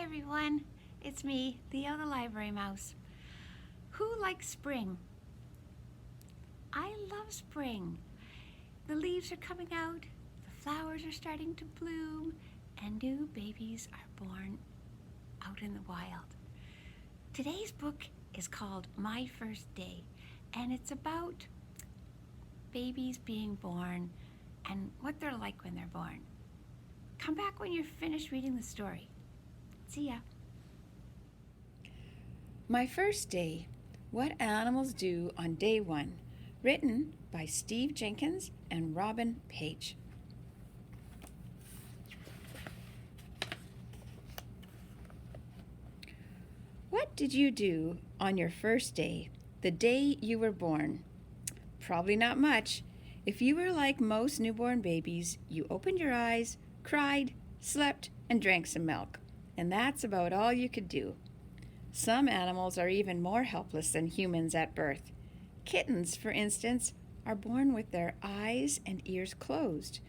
everyone. It's me, Theo the Library Mouse. Who likes spring? I love spring. The leaves are coming out, the flowers are starting to bloom, and new babies are born out in the wild. Today's book is called My First Day, and it's about babies being born and what they're like when they're born. Come back when you're finished reading the story. See ya. My First Day, What Animals Do on Day 1, written by Steve Jenkins and Robin Page. What did you do on your first day, the day you were born? Probably not much. If you were like most newborn babies, you opened your eyes, cried, slept, and drank some milk. And that's about all you could do. Some animals are even more helpless than humans at birth. Kittens, for instance, are born with their eyes and ears closed.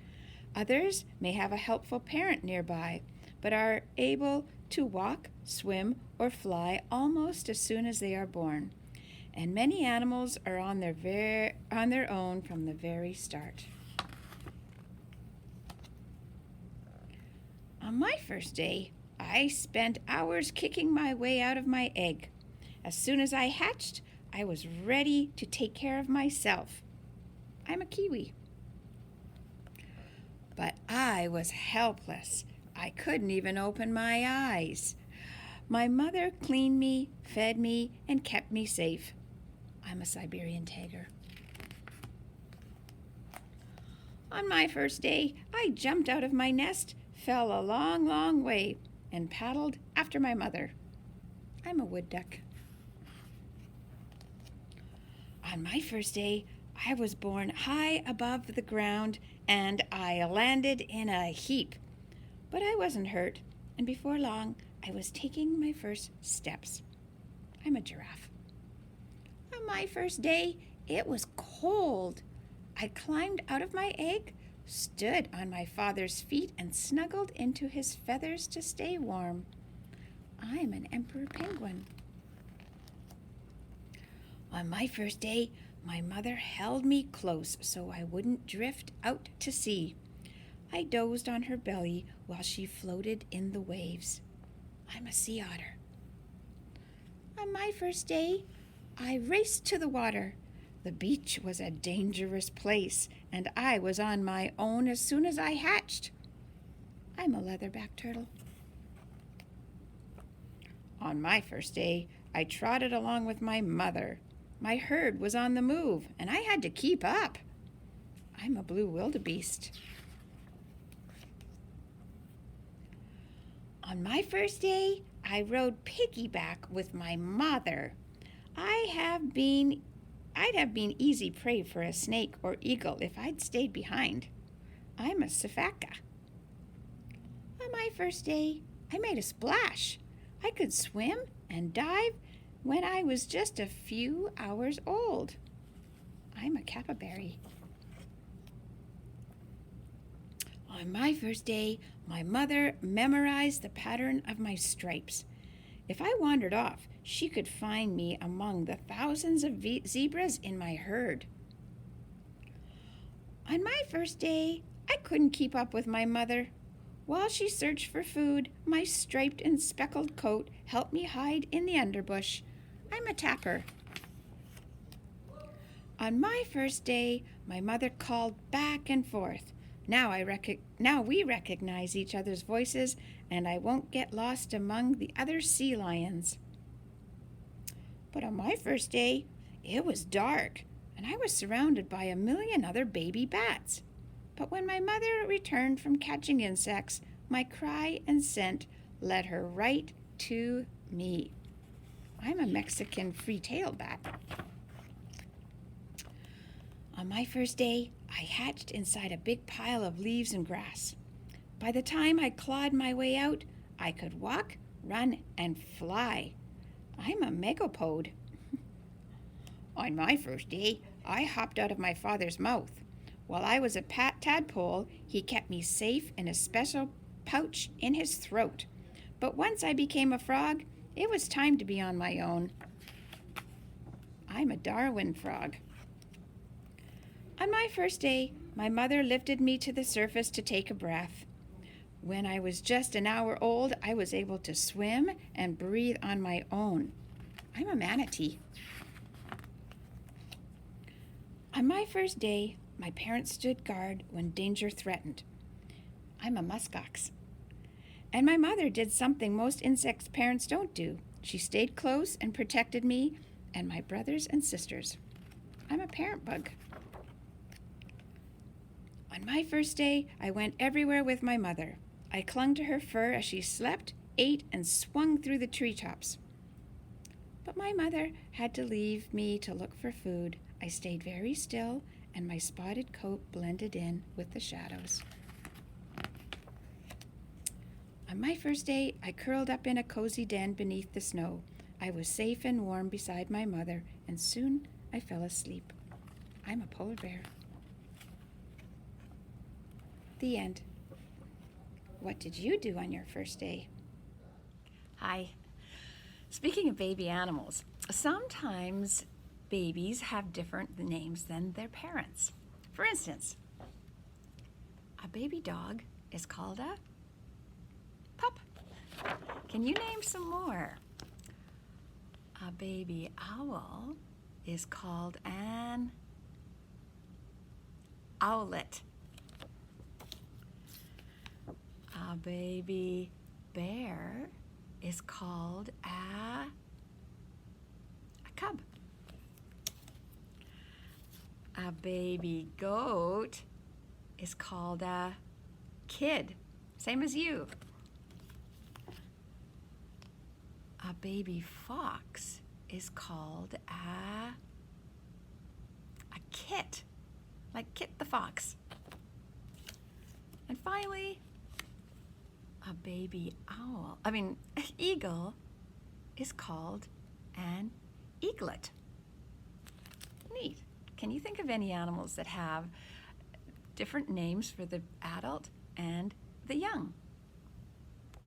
Others may have a helpful parent nearby, but are able to walk, swim, or fly almost as soon as they are born. And many animals are on their own from the very start. On my first day, I spent hours kicking my way out of my egg. As soon as I hatched, I was ready to take care of myself. I'm a kiwi. But I was helpless. I couldn't even open my eyes. My mother cleaned me, fed me, and kept me safe. I'm a Siberian tiger. On my first day, I jumped out of my nest, fell a long, long way, and paddled after my mother. I'm a wood duck. On my first day, I was born high above the ground, and I landed in a heap. But I wasn't hurt, and before long, I was taking my first steps. I'm a giraffe. On my first day, it was cold. I climbed out of my egg, stood on my father's feet, and snuggled into his feathers to stay warm. I'm an emperor penguin. On my first day, my mother held me close so I wouldn't drift out to sea. I dozed on her belly while she floated in the waves. I'm a sea otter. On my first day, I raced to the water. The beach was a dangerous place, and I was on my own as soon as I hatched. I'm a leatherback turtle. On my first day, I trotted along with my mother. My herd was on the move, and I had to keep up. I'm a blue wildebeest. On my first day, I rode piggyback with my mother. I'd have been easy prey for a snake or eagle if I'd stayed behind. I'm a sifaka. On my first day, I made a splash. I could swim and dive when I was just a few hours old. I'm a capybara. On my first day, my mother memorized the pattern of my stripes. If I wandered off, she could find me among the thousands of zebras in my herd. On my first day, I couldn't keep up with my mother. While she searched for food, my striped and speckled coat helped me hide in the underbush. I'm a tapir. On my first day, my mother called back and forth. Now we recognize each other's voices, and I won't get lost among the other sea lions. But on my first day, it was dark, and I was surrounded by a million other baby bats. But when my mother returned from catching insects, my cry and scent led her right to me. I'm a Mexican free-tailed bat. On my first day, I hatched inside a big pile of leaves and grass. By the time I clawed my way out, I could walk, run, and fly. I'm a megapode. On my first day, I hopped out of my father's mouth. While I was a tadpole, he kept me safe in a special pouch in his throat. But once I became a frog, it was time to be on my own. I'm a Darwin frog. On my first day, my mother lifted me to the surface to take a breath. When I was just an hour old, I was able to swim and breathe on my own. I'm a manatee. On my first day, my parents stood guard when danger threatened. I'm a muskox. And my mother did something most insect parents don't do. She stayed close and protected me and my brothers and sisters. I'm a parent bug. On my first day, I went everywhere with my mother. I clung to her fur as she slept, ate, and swung through the treetops. But my mother had to leave me to look for food. I stayed very still, and my spotted coat blended in with the shadows. On my first day, I curled up in a cozy den beneath the snow. I was safe and warm beside my mother, and soon I fell asleep. I'm a polar bear. The end. What did you do on your first day? Hi. Speaking of baby animals, sometimes babies have different names than their parents. For instance, a baby dog is called a pup. Can you name some more? A baby owl is called an owlet. A baby bear is called a cub. A baby goat is called a kid, same as you. A baby fox is called a kit, like Kit the fox. And finally, a baby eagle is called an eaglet. Neat. Can you think of any animals that have different names for the adult and the young?